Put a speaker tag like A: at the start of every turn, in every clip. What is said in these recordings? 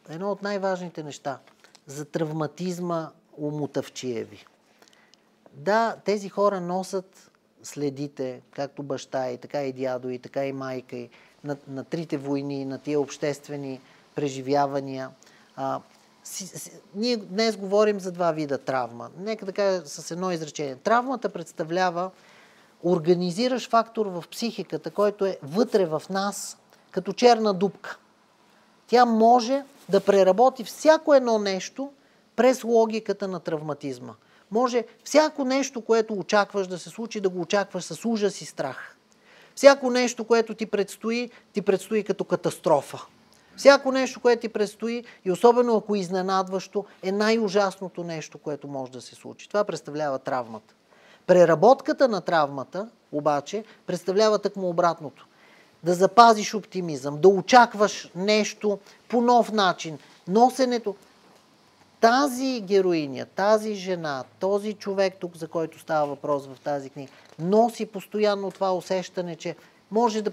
A: едно от най-важните неща за травматизма у Мутафчиеви. Да, тези хора носят следите, както баща и, така и дядо и, така и майка и, на трите войни, на тия обществени преживявания. Ние днес говорим за два вида травма. Нека да кажа с едно изречение. Травмата представлява организиращ фактор в психиката, който е вътре в нас, като черна дупка. Тя може да преработи всяко едно нещо през логиката на травматизма. Може всяко нещо, което очакваш да се случи, да го очакваш с ужас и страх. Всяко нещо, което ти предстои като катастрофа. Всяко нещо, което ти предстои, и особено ако е изненадващо, е най-ужасното нещо, което може да се случи. Това представлява травмата. Преработката на травмата, обаче, представлява тъкмо обратното. Да запазиш оптимизъм, да очакваш нещо по нов начин. Носенето. Тази героиня, тази жена, този човек тук, за който става въпрос в тази книга, носи постоянно това усещане, че може да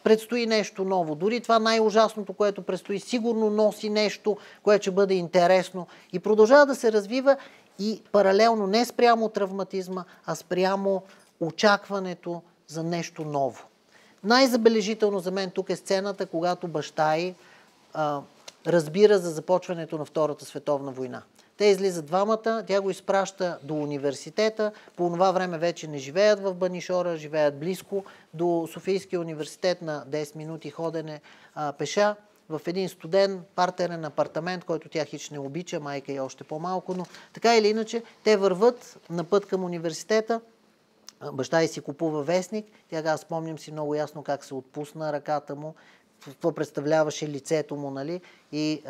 A: предстои нещо ново. Дори това най-ужасното, което предстои, сигурно носи нещо, което ще бъде интересно и продължава да се развива и паралелно не спрямо травматизма, а спрямо очакването за нещо ново. Най-забележително за мен тук е сцената, когато баща й разбира за започването на Втората световна война. Те излизат двамата, тя го изпраща до университета. По това време вече не живеят в Банишора, живеят близко до Софийския университет на 10 минути ходене пеша в един студен партерен апартамент, който тя хич не обича, майка е още по-малко, но така или иначе те върват на път към университета. Баща й си купува вестник. Аз спомням си много ясно как се отпусна ръката му, какво представляваше лицето му, нали? И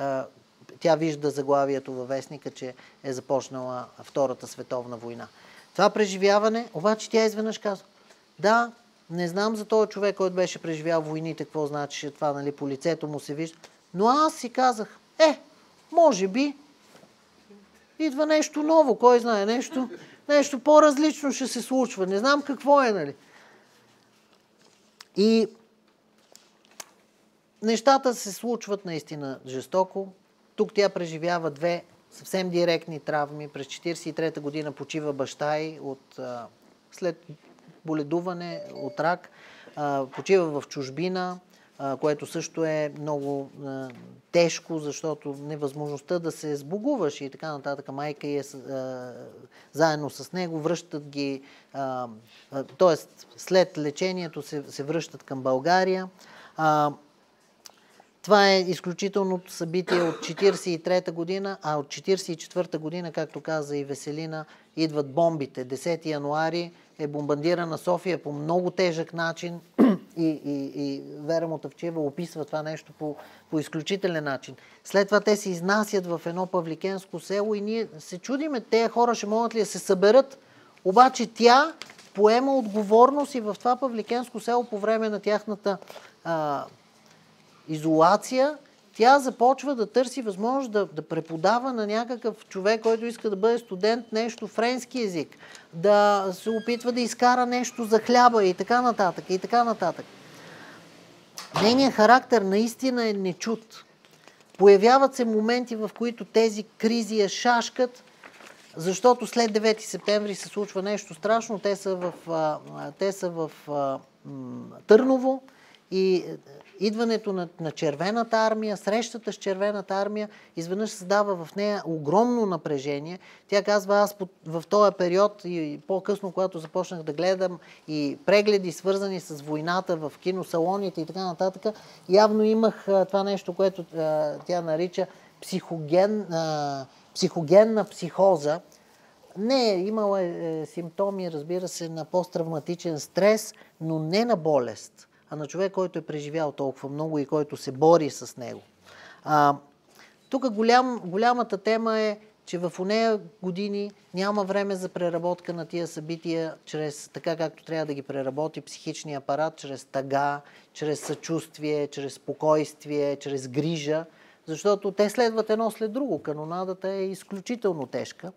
A: тя вижда заглавието във вестника, че е започнала Втората световна война. Това преживяване, обаче тя изведнъж казва, да, не знам за този човек, който беше преживял войните, какво значи това, нали, по лицето му се вижда, но аз си казах, може би идва нещо ново, кой знае, нещо по-различно ще се случва, не знам какво е, нали. И нещата се случват наистина жестоко. Тук тя преживява две съвсем директни травми. През 1943 година почива баща й след боледуване от рак. Почива в чужбина, което също е много тежко, защото невъзможността да се сбогуваш и така нататък. Майка й е заедно с него, връщат ги, т.е. след лечението се връщат към България. Това е изключителното събитие от 1943 година, а от 1944 година, както каза и Веселина, идват бомбите. 10 януари е бомбардирана София по много тежък начин и Вера Мутафчиева описва това нещо по изключителен начин. След това те се изнасят в едно павликенско село и ние се чудиме, тези хора ще могат ли да се съберат, обаче тя поема отговорност и в това павликенско село по време на тяхната изолация, тя започва да търси възможност да преподава на някакъв човек, който иска да бъде студент, нещо френски език, да се опитва да изкара нещо за хляба и така нататък, и така нататък. Нейният характер наистина е нечут. Появяват се моменти, в които тези кризи я шашкат, защото след 9 септември се случва нещо страшно. Те са в Търново и идването на Червената армия, срещата с Червената армия, изведнъж създава в нея огромно напрежение. Тя казва, аз в този период и по-късно, когато започнах да гледам и прегледи, свързани с войната в киносалоните и така нататък, явно имах това нещо, което тя нарича психогенна психоза. Не, имала симптоми, разбира се, на посттравматичен стрес, но не на болест, а на човек, който е преживял толкова много и който се бори с него. Тук голямата тема е, че в онея години няма време за преработка на тия събития, чрез така както трябва да ги преработи психичния апарат, чрез тъга, чрез съчувствие, чрез спокойствие, чрез грижа, защото те следват едно след друго. Канонадата е изключително тежка.